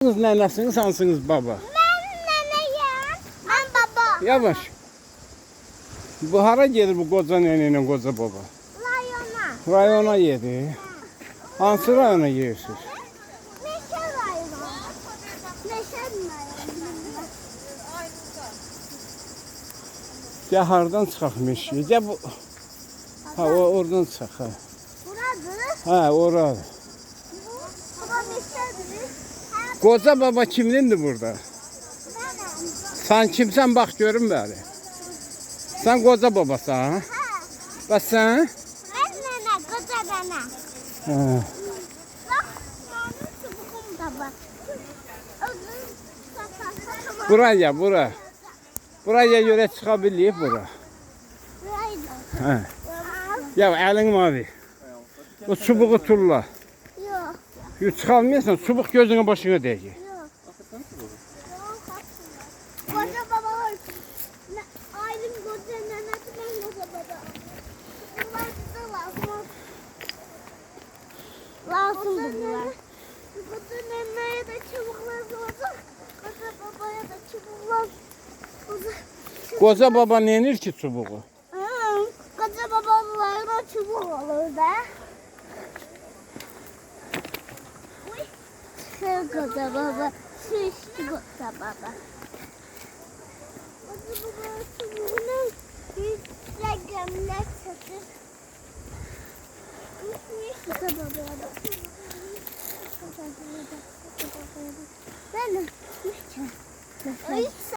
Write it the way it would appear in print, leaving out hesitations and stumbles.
Siz nenesiniz, hansınız baba? Ben neneyim. Ben baba. Yavaş. Bu hara gelir bu koca neneyle koca baba? Rayona. Rayona yedi. Hansı rayona girirsiniz? Meşe rayona. Meşe rayona. Ya hardan çıxaq meşəyə? Ya bu... Ha, oradan çıxaq, ha. Buradır. Ha, oradır. Baba meşedir. Koca baba kimlindir burada? Benim. Sen kimsən, bax görün bəli. Sen koca babasan, ha? Ha. Bəs sen? Ben nene. Koca nene. Ha. Bak. Benim çubuğum da var. Özür sakın. Buraya, bura. Buraya göre çıxabilirik bura. Burayı Ha. Ya elin mavi. O çubuğu tulla. Yok. Çıxalmıyorsan, çubuq gözünə başına dəyəcək. Yok. Koca baba var. Aylin koca nenesi ben koca baba. Bunlar size lazım. Lazım bunlar. Koca neneye de çubuk lazım olacak. Koca babaya da çubuk lazım. Koca baba neyinir ki çubuğu? Koca babalara çubuk olur da. Şu koca baba. Şu koca baba. Koca baba çubuğu ne?